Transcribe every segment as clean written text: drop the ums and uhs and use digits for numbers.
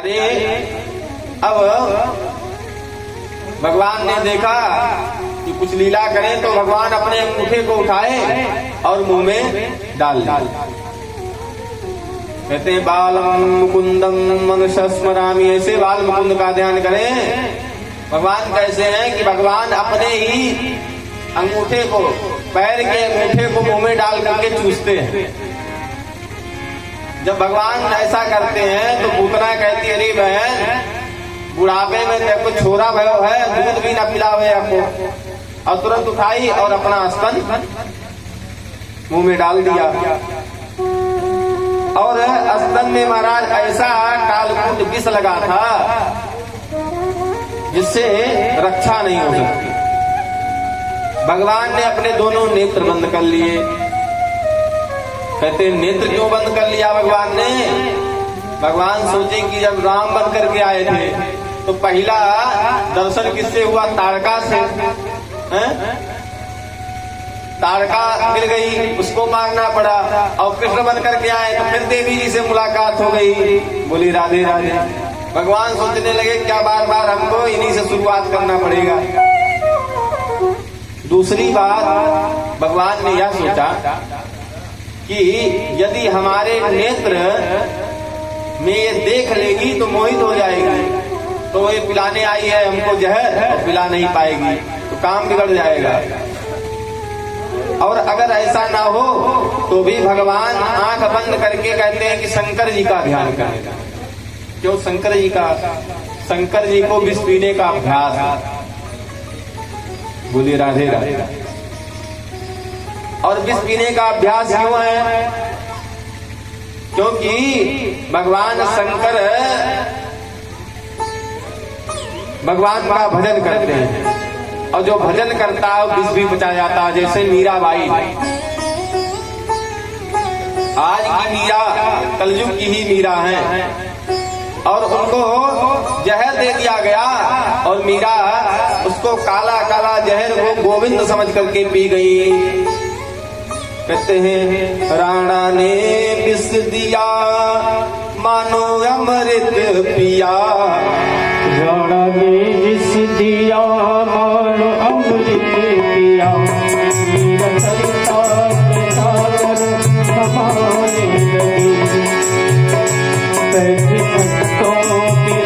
प्यारे, अब भगवान ने देखा कि कुछ लीला करें, तो भगवान अपने अंगूठे को उठाए और मुंह में डाल दिया। कहते हैं बालम मुकुंदम मनुष्य स्मरामि, ऐसे बाल मुकुंद का ध्यान करें। भगवान कैसे हैं कि भगवान अपने ही अंगूठे को, पैर के अंगूठे को मुंह में डाल करके चूसते हैं। जब भगवान ऐसा करते हैं तो पूतना कहती अरे बहन, बुढ़ापे में तेरे को छोरा भयो है, दूध भी न पिलावे आपको। और तुरंत उठाई और अपना स्तन मुंह में डाल दिया। और स्तन में महाराज ऐसा कालकूट विष लगा था जिससे रक्षा नहीं हो सकती। भगवान ने अपने दोनों नेत्र बंद कर लिए। कहते नेत्र क्यों बंद कर लिया भगवान ने? भगवान सोचे कि जब राम बन करके आए थे तो पहला दर्शन किससे हुआ? ताड़का से। ताड़का मिल गई, उसको मारना पड़ा, और कृष्ण बन करके आए तो फिर देवी जी से मुलाकात हो गई। बोली राधे राधे। भगवान सोचने लगे क्या बार बार हमको इन्हीं से शुरुआत करना पड़ेगा। दूसरी बात भगवान ने यह सोचा कि यदि हमारे नेत्र में ये देख लेगी तो मोहित हो जाएगी, तो ये पिलाने आई है हमको जहर, और पिला नहीं पाएगी तो काम बिगड़ जाएगा। और अगर ऐसा ना हो तो भी भगवान आंख बंद करके कहते हैं कि शंकर जी का ध्यान करें। क्यों शंकर जी का? शंकर जी को विष पीने का अभ्यास है। बोलिए राधे राधे। और विष पीने का अभ्यास क्यों है? क्योंकि भगवान शंकर भगवान का भजन करते हैं, और जो भजन करता है विष भी बचा जाता है। जैसे मीराबाई, आज की मीरा कलयुग की ही मीरा है, और उनको जहर दे दिया गया, और मीरा उसको काला काला जहर को गोविंद समझ करके पी गई। कहते हैं राणा ने विष दिया मानो अमृत पिया, राणा ने विष दिया मानो अमृत पिया, मीरा सरिता के सागर हमारे लगी, बैठ भक्तों के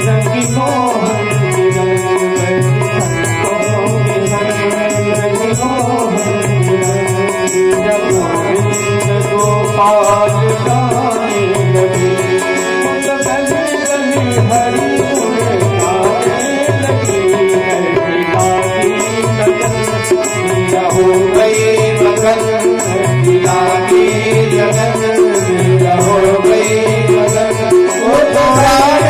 रंगी मोहन के रंग, बैठ भक्तों के रंगी मोहन के रंग, जब गोविंद गोपाल गाने लगे, हरि हो गई लगन, लागी लगन, हो गई लगन, वो तुम्हारे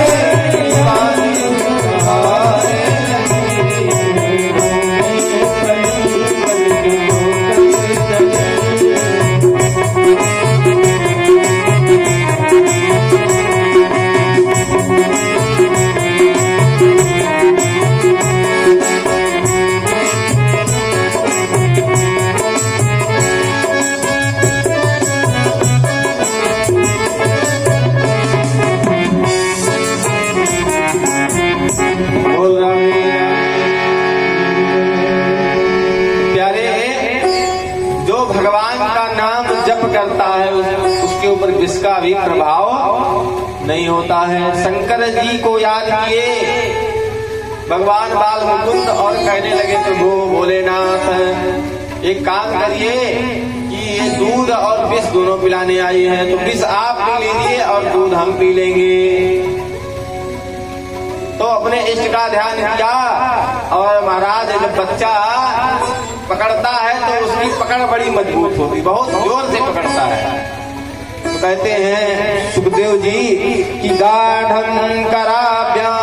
करता है उसके ऊपर विष का भी प्रभाव नहीं होता है। शंकर जी को याद किए भगवान बाल मुकुंद, और कहने लगे प्रभु भोलेनाथ एक काम करिए कि ये दूध और विष दोनों पिलाने आई है, तो विष आप पी लीजिए और दूध हम पी लेंगे। तो अपने इष्ट का ध्यान किया, और महाराज जब बच्चा पकड़ता है तो उसकी पकड़ बड़ी मजबूत होती, बहुत जोर से पकड़ता है। तो कहते हैं सुखदेव जी कि गाढ़ं कराभ्यां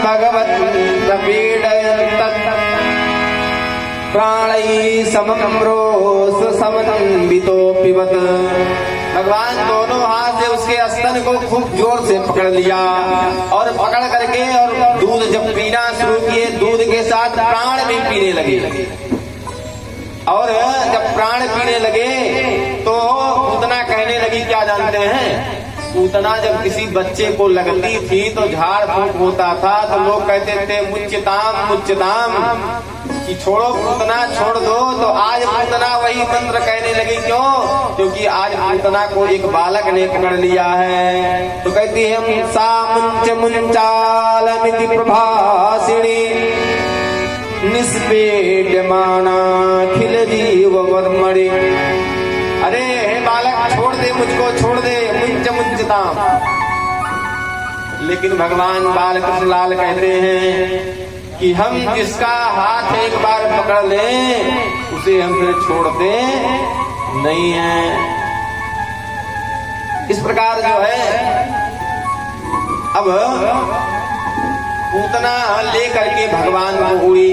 भगवत प्रपीडयन् प्राणै समं रोष समन्वितो पिबत। भगवान दोनों हाथ से उसके स्तन को खूब जोर से पकड़ लिया, और पकड़ करके और दूध जब पीना शुरू किए, दूध के साथ प्राण भी पीने लगे। और जब प्राण पीने लगे तो पूतना कहने लगी क्या जानते हैं? पूतना जब किसी बच्चे को लगती थी तो झाड़ फूक होता था, तो लोग कहते थे मुच्यताम मुच्यताम, कि छोड़ो पूतना छोड़ दो। तो आज पूतना वही मंत्र कहने लगी। क्यों? क्योंकि आज पूतना को एक बालक ने पकड़ लिया है। तो कहती है सा मुंच मुंचालमिति प्रभासिणी निष्पेड्यमाना खिल जीव वर्मणि। अरे हे बालक छोड़ दे मुझको, छोड़ दे, मुंच मुंचताम। लेकिन भगवान बाल कृष्णलाल कहते हैं कि हम जिसका हाथ एक बार पकड़ लें उसे हम फिर छोड़ते नहीं हैं। इस प्रकार जो है अब पूतना लेकर के भगवान को उड़ी।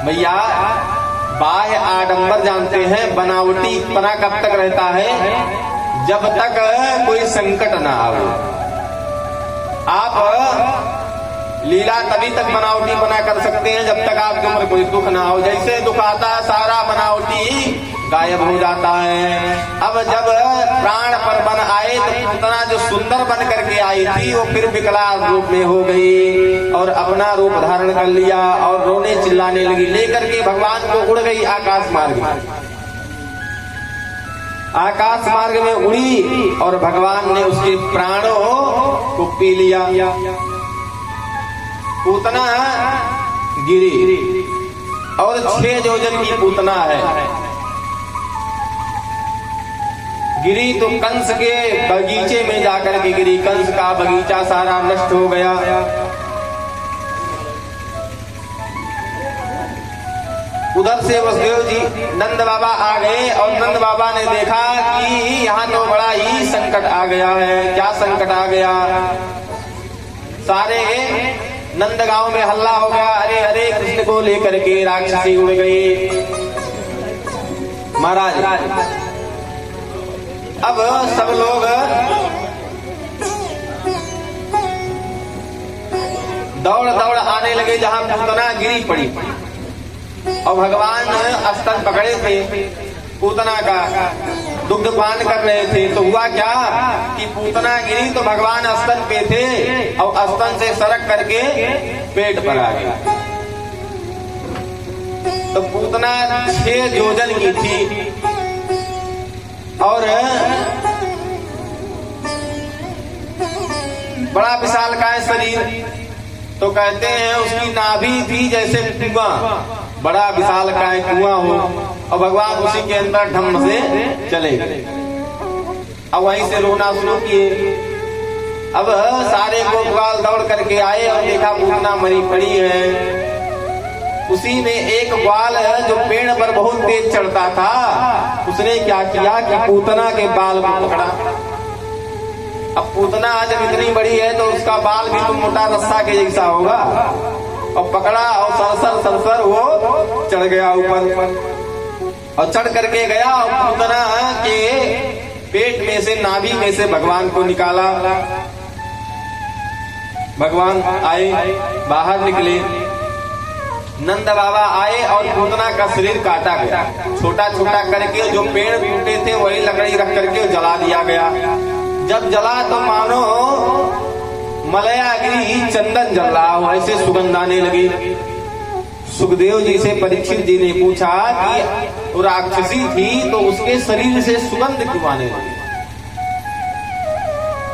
भैया बाह्य आडंबर जानते हैं, बनावटी पना कब तक रहता है? जब तक कोई संकट ना आवे। आप लीला तभी तक बनावटी बना कर सकते हैं जब तक आपके ऊपर कोई दुख ना हो। जैसे दुख आता सारा बनावटी गायब हो जाता है। अब जब प्राण पर बन आए तो पूतना जो सुंदर बन करके आई थी वो फिर विकराल रूप में हो गई और अपना रूप धारण कर लिया और रोने चिल्लाने लगी। लेकर के भगवान को उड़ गई आकाश मार्ग में। आकाश मार्ग में उड़ी और भगवान ने उसके प्राणों को पी लिया। पूतना गिरी और 6 योजन की पूतना है। गिरी तो कंस के बगीचे में जाकर के गिरी। कंस का बगीचा सारा नष्ट हो गया। उधर से वसुदेव जी नंद बाबा आ गए और नंद बाबा ने देखा कि यहाँ तो बड़ा ही संकट आ गया है। क्या संकट आ गया? सारे नंदगांव में हल्ला हो गया। अरे अरे कृष्ण को लेकर के राक्षसी उड़ गई। महाराज अब सब लोग दौड़ दौड़ आने लगे जहां पूतना गिरी पड़ी और भगवान स्तन पकड़े थे पूतना का, दुग्ध पान कर रहे थे। तो हुआ क्या कि पूतना गिरी तो भगवान स्तन पे थे और स्तन से सरक करके पेट पर आ गई। तो पूतना 6 योजन की थी और बड़ा विशालकाय शरीर। तो कहते हैं उसकी नाभि थी जैसे कुआं, बड़ा विशालकाय कुआं हो और भगवान उसी के अंदर ढम से चले गए। अब वहीं से रोना शुरू किए। अब सारे गोपाल दौड़ करके आए और देखा पूतना मरी पड़ी है। उसी में एक ग्वाल जो पेड़ पर बहुत तेज चढ़ता था, उसने क्या किया कि पूतना के बाल को पकड़ा। अब पूतना जब इतनी बड़ी है तो उसका बाल भी तो मोटा रस्सा के जैसा होगा, और पकड़ा और सरसर सरसर वो चढ़ गया ऊपर और चढ़ करके गया और पूतना के पेट में से, नाभि में से भगवान को निकाला। भगवान आए, बाहर निकले। नंद बाबा आए और पूतना का शरीर काटा गया, छोटा छोटा करके जो पेड़ टूटे थे वही लकड़ी रख करके जला दिया गया। जब जला तो मानो मलयागिरी चंदन जल रहा हो, ऐसे सुगंध आने लगी। सुखदेव जी से परीक्षित जी ने पूछा कि वो राक्षसी थी तो उसके शरीर से सुगंध क्यों आने लगी?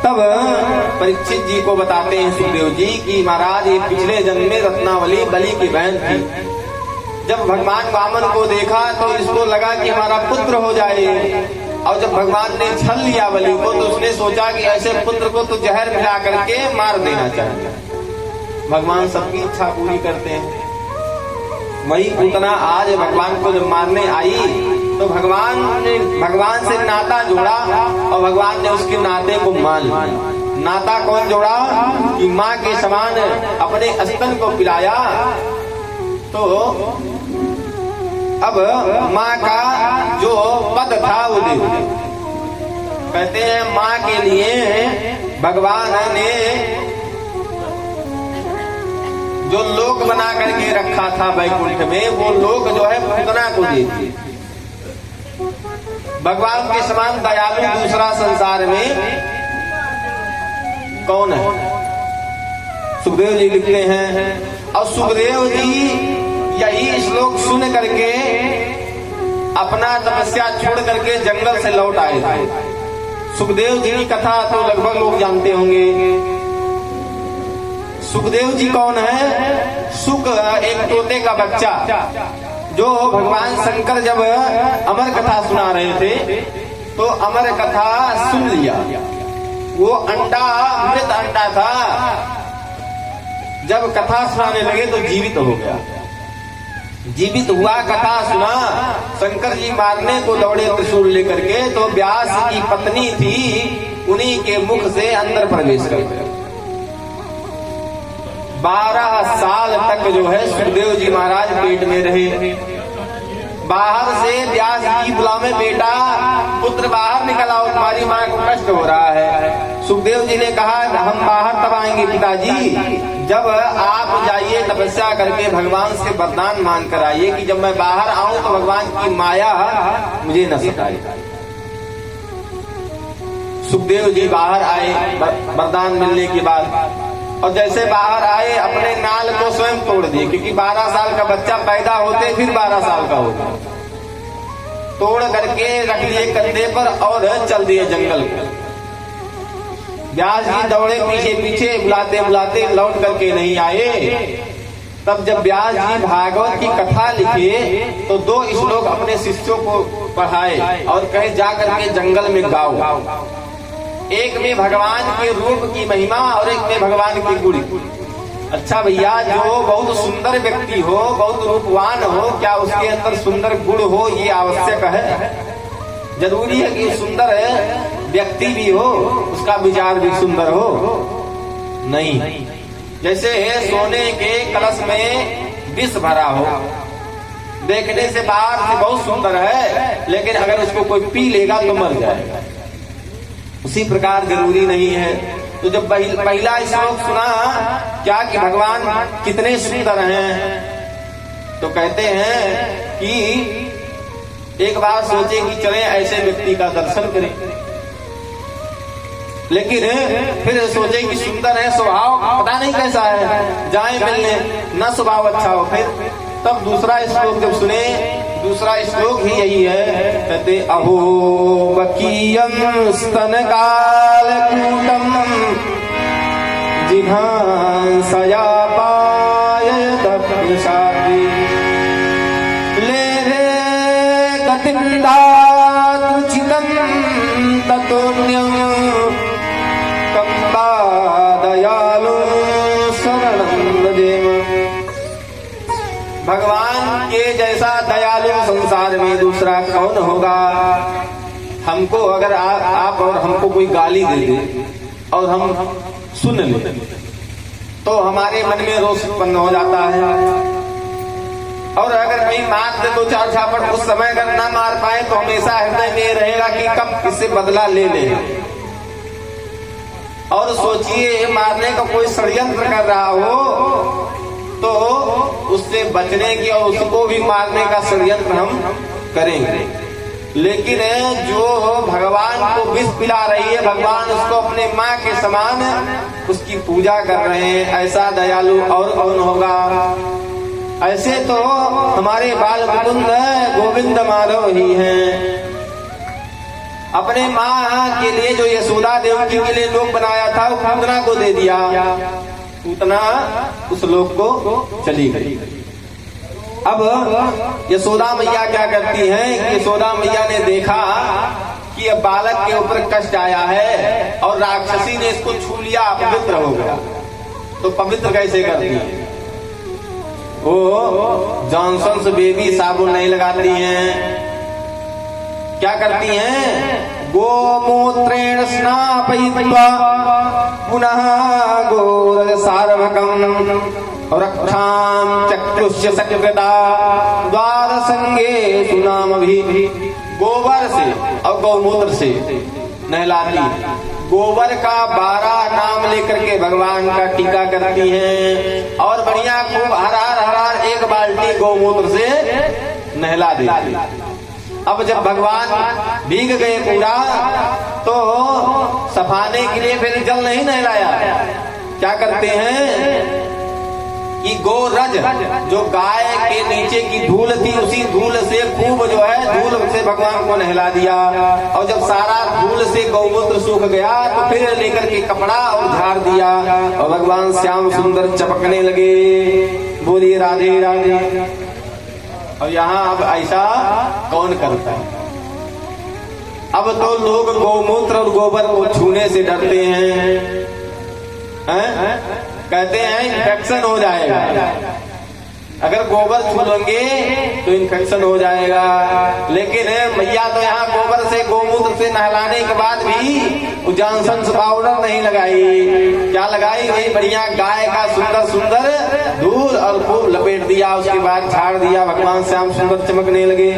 तब परीक्षित जी को बताते हैं सुखदेव जी कि महाराज ये पिछले जन्म में रत्नावली बलि की बहन थी। जब भगवान वामन को देखा तो इसको लगा कि हमारा पुत्र हो जाए, और जब भगवान ने छल लिया बलि को तो उसने सोचा कि ऐसे पुत्र को तो जहर मिला करके मार देना चाहिए। भगवान सबकी इच्छा पूरी करते हैं। वही पूतना आज भगवान को जब मारने आई तो भगवान ने भगवान से नाता जोड़ा और भगवान ने उसके नाते को मान लिया। नाता कौन जोड़ा कि माँ के समान अपने स्तन को पिलाया। तो अब माँ का जो पद था वो दे दिया। कहते हैं माँ के लिए भगवान ने जो लोक बना करके रखा था वैकुंठ में, वो लोक जो है पूतना को दे दिए। भगवान के समान दयालु दूसरा संसार में कौन है? सुखदेव जी लिखते हैं, और सुखदेव जी यही श्लोक सुन करके अपना तपस्या छोड़ करके जंगल से लौट आए थे। सुखदेव जी की कथा तो लगभग लोग जानते होंगे। सुखदेव जी कौन है? सुख एक तोते का बच्चा, जो भगवान शंकर जब अमर कथा सुना रहे थे तो अमर कथा सुन लिया। वो अंडा मृत अंडा था, जब कथा सुनाने लगे तो जीवित हो गया। जीवित हुआ, कथा सुना, शंकर जी मारने को दौड़े त्रिशूल लेकर के, तो व्यास की पत्नी थी, उन्हीं के मुख से अंदर प्रवेश कर गया। 12 साल तक जो है सुखदेव जी महाराज पेट में रहे। बाहर से व्यास जी बुलावे, बेटा पुत्र बाहर निकल आओ, तुम्हारी माँ को कष्ट हो रहा है। सुखदेव जी ने कहा, हम बाहर तब आएंगे पिताजी जब आप जाइए तपस्या करके भगवान से वरदान मांग कर आइए कि जब मैं बाहर आऊं तो भगवान की माया मुझे न सताए। सुखदेव जी बाहर आए वरदान मिलने के बाद, और जैसे बाहर आए अपने नाल को स्वयं तोड़ दिए, क्योंकि 12 साल का बच्चा पैदा होते फिर 12 साल का होगा। तोड़ करके रख लिए कंधे पर और चल दिए जंगल को। व्यास जी दौड़े पीछे पीछे, बुलाते बुलाते लौट करके नहीं आए। तब जब व्यास जी भागवत की कथा लिखे तो 2 श्लोक अपने शिष्यों को पढ़ाए और कहे जा करके जंगल में गाओ। एक में भगवान के रूप की महिमा और एक में भगवान की गुण। अच्छा भैया, जो बहुत सुंदर व्यक्ति हो, बहुत रूपवान हो, क्या उसके अंदर सुंदर गुण हो ये आवश्यक है? जरूरी है कि सुंदर व्यक्ति भी हो, उसका विचार भी सुंदर हो? नहीं। जैसे सोने के कलश में विष भरा हो, देखने से बाहर से बहुत सुंदर है, लेकिन अगर उसको कोई पी लेगा तो मर जाएगा। उसी प्रकार जरूरी नहीं है। तो जब पहला श्लोक सुना क्या कि भगवान कितने सुंदर हैं, तो कहते हैं कि एक बार सोचे कि चले ऐसे व्यक्ति का दर्शन करें, लेकिन फिर सोचे कि सुंदर है, स्वभाव पता नहीं कैसा है, जाए मिलने, न स्वभाव अच्छा हो। फिर तब दूसरा श्लोक जब सुने, दूसरा श्लोक ही यही है, कहते अहो बकीयम स्तन कालकूटम जिघांसया पायत प्रसादे ले रे गतिन्दातुचितं ततोन्यं कंबा दयालु शरणं व्रजेम। भगवान के जैसा दयालु संसार में दूसरा कौन होगा? हमको अगर आप और हमको कोई गाली दे दे और हम सुन ले तो हमारे मन में रोष उत्पन्न हो जाता है, और अगर कहीं मार दे 2-4 झापड़, उस समय अगर ना मार पाए तो हमेशा हृदय में रहेगा कि कब इससे बदला ले ले। और सोचिए मारने का कोई षड्यंत्र कर रहा हो तो उससे बचने की और उसको भी मारने का षड्यंत्र हम करेंगे। लेकिन जो भगवान को विष पिला रही है, भगवान उसको अपने माँ के समान उसकी पूजा कर रहे हैं, ऐसा दयालु और कौन होगा? ऐसे तो हमारे बाल मुकुंद गोविंद माधव ही हैं। अपने माँ के लिए जो यशोदा देवकी के लिए लोक बनाया था वो पूतना को दे दिया, पूतना उस लोक को चली गई। अब यशोदा मैया क्या करती हैं? यशोदा मैया ने देखा कि अब बालक के ऊपर कष्ट आया है और राक्षसी ने इसको छू लिया, अपवित्र हो गया, तो पवित्र कैसे करती है? वो जॉनसन्स बेबी साबुन नहीं लगाती हैं, क्या करती हैं? गोमूत्रेण स्नापयित्वा पुनः गोरज सार्वकम् रक्षां चक्षुष्य सकृता द्वादशंगे सुनामभिः। गोबर से और गौमूत्र से नहलाती, गोबर का 12 नाम लेकर के भगवान का टीका करती हैं और बढ़िया खूब हरार एक बाल्टी गौमूत्र से नहला देती। अब जब भगवान भीग गए पूरा तो सफाने के लिए फिर जल नहीं नहलाया, क्या करते हैं कि गोरज जो गाय के नीचे की धूल थी उसी धूल से खूब जो है धूल से भगवान को नहला दिया। और जब सारा धूल से गौमूत्र सूख गया तो फिर लेकर के कपड़ा और झाड़ दिया और भगवान श्याम सुंदर चमकने लगे। बोलिए राधे राधे। और यहाँ अब ऐसा कौन करता है? अब तो लोग गौमूत्र और गोबर को छूने से डरते हैं, कहते हैं इन्फेक्शन हो जाएगा, अगर गोबर छू लेंगे तो इन्फेक्शन हो जाएगा। लेकिन मैया तो यहाँ गोबर से गोमूत्र से नहलाने के बाद भी जॉनसन पाउडर नहीं लगाई, क्या लगाई? वही बढ़िया गाय का सुंदर सुंदर दूध और खूब लपेट दिया, उसके बाद झाड़ दिया, भगवान श्याम सुंदर चमकने लगे।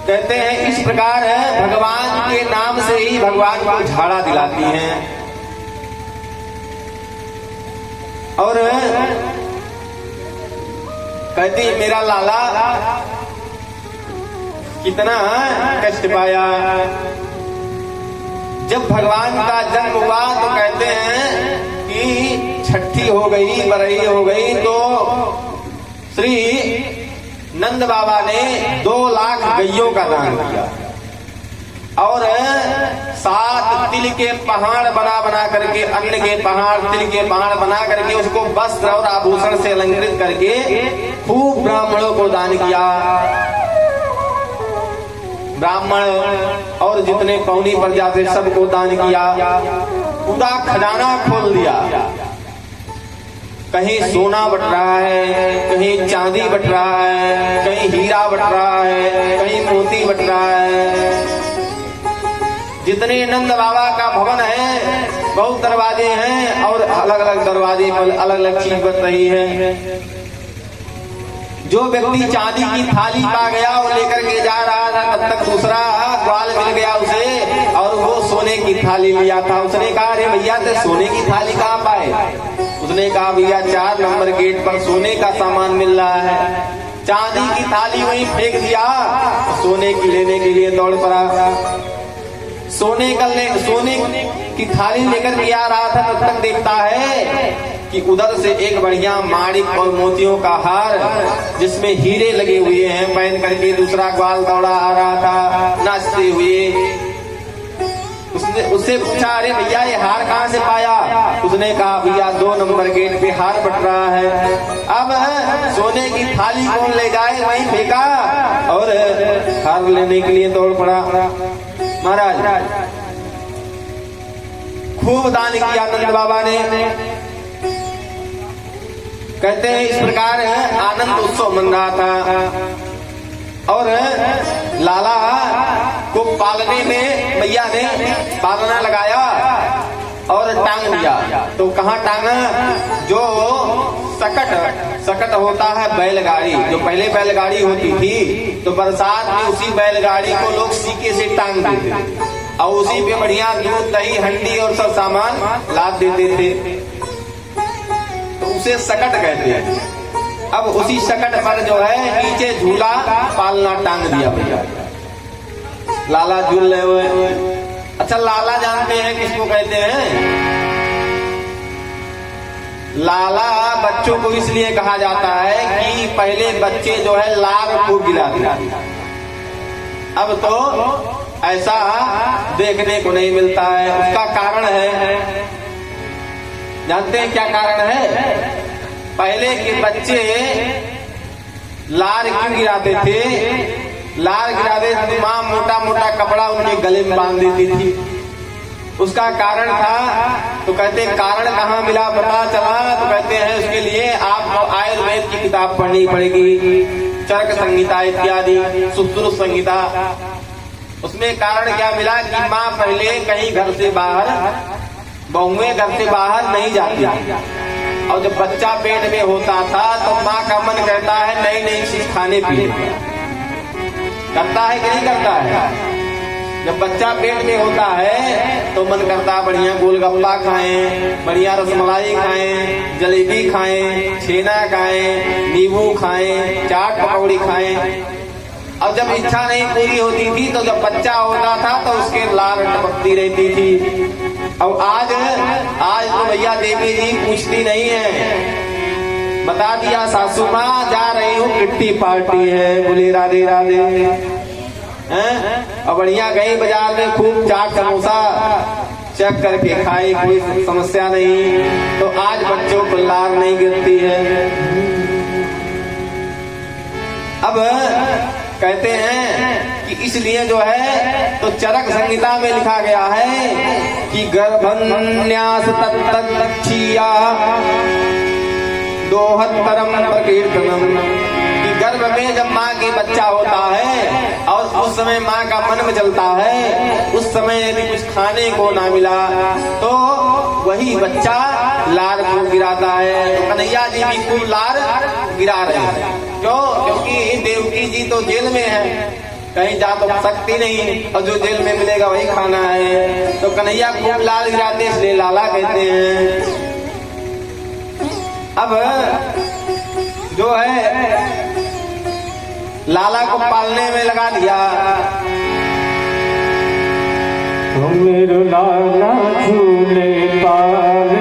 कहते हैं इस प्रकार भगवान के नाम से ही भगवान को झाड़ा दिलाती हैं। और कहती मेरा लाला कितना कष्ट पाया। जब भगवान का जन्म हुआ तो कहते हैं कि छठी हो गई, बरई हो गई, तो श्री नंद बाबा ने 2 लाख गैयों का दान किया और 7 तिल के पहाड़ बना बना करके, अन्न के पहाड़, तिल के पहाड़ बना करके उसको वस्त्र और आभूषण से अलंकृत करके खूब ब्राह्मणों को दान किया। ब्राह्मण और जितने पौनी प्रजा थे सबको दान किया, पूरा खजाना खोल दिया। कहीं सोना बट रहा है, कहीं चांदी बट रहा है, कहीं हीरा बट रहा है, कहीं मोती बट रहा है। जितने नंद बाबा का भवन है बहुत दरवाजे हैं और अलग अलग दरवाजे पर अलग अलग चीज बन रही है। जो व्यक्ति चांदी की थाली पा गया वो लेकर के जा रहा था, तब तक दूसरा ग्वाल मिल गया उसे और वो सोने की थाली लिया था। उसने कहा अरे भैया ते सोने की थाली कहाँ पाए? उसने कहा भैया 4 नंबर गेट पर सोने का सामान मिल रहा है। चांदी की थाली वहीं फेंक दिया, सोने की लेने के लिए दौड़ पड़ा। सोने की थाली लेकर के आ रहा था, तब तक देखता है कि उधर से एक बढ़िया माणिक और मोतियों का हार जिसमें हीरे लगे हुए हैं पहन करके दूसरा ग्वाल दौड़ा आ रहा था नाचते हुए। उससे पूछा अरे भैया ये हार कहाँ से पाया? उसने कहा भैया 2 नंबर गेट पे हार बट रहा है। अब सोने की थाली कौन ले जाए, वहीं फेंका और हार लेने के लिए दौड़ पड़ा। महाराज खूब दान किया नंद बाबा ने। कहते हैं इस प्रकार आनंद उत्सव मन रहा था और लाला को पालने में मैया ने पालना लगाया और टांग दिया। तो कहाँ टांगा? जो सकट होता है बैलगाड़ी, जो पहले बैलगाड़ी होती थी तो बरसात में उसी बैलगाड़ी को लोग सीके से टांग देते और उसी पे बढ़िया दूध दही हंडी और सब सामान लाद देते थे, तो उसे सकट कहते हैं। अब उसी सकट पर जो है नीचे झूला पालना टांग दिया भैया, लाला झूल रहे हुए। अच्छा लाला जानते हैं किसको कहते हैं? लाला बच्चों को इसलिए कहा जाता है कि पहले बच्चे जो है लार को गिराते, अब तो ऐसा देखने को नहीं मिलता है। उसका कारण है, जानते हैं क्या कारण है? पहले के बच्चे लार क्यों गिराते थे? लार गिराते थे माँ मोटा मोटा कपड़ा उनके गले में बांध देती थी। उसका कारण था तो कहते कारण कहाँ मिला पता चला, तो कहते हैं उसके लिए आपको आयुर्वेद की किताब पढ़नी पड़ेगी, चरक संहिता इत्यादि, सुश्रुत संहिता। उसमें कारण क्या मिला कि माँ पहले कहीं घर से बाहर, बहुएं घर से बाहर नहीं जाती और जब बच्चा पेट में होता था तो माँ का मन कहता है नई नई चीज खाने पीने, करता है कि नहीं करता है? जब बच्चा पेट में होता है तो मन करता बढ़िया गोलगप्पा खाएं, बढ़िया रसमलाई खाएं, जलेबी खाएं, छेना खाएं, नींबू खाएं, चाट पकौड़ी खाएं। और जब इच्छा नहीं पूरी होती थी तो जब बच्चा होता था तो उसके लार टपकती रहती थी। और आज तो भैया देवी जी पूछती नहीं है, बता दिया सासू माँ जा रही हूँ किट्टी पार्टी है, बोले राधे राधे हैं। और बढ़िया गई बाजार में खूब चाट समोसा चेक करके खाई, कोई समस्या नहीं। तो आज बच्चों को लार नहीं गिरती है। अब कहते हैं कि इसलिए जो है तो चरक संहिता में लिखा गया है कि गर्भन्यास तत्तच्छिया दोहत्तरम प्रकीर्तनम, कि गर्भ में जब माँ के बच्चा होता है और उस समय माँ का मन में चलता है, उस समय यदि कुछ खाने को ना मिला तो वही बच्चा लार को गिराता है। तो कन्हैया जी भी खूब लार गिरा रहे हैं। क्यों? क्योंकि देवकी जी तो जेल में है, कहीं जा तो सकती नहीं, और जो जेल में मिलेगा वही खाना है। तो कन्हैया खूब लाल गिराते इसलिए लाला कहते हैं। अब जो है लाला को पालने में लगा दिया। मेरे लाला झूले पाल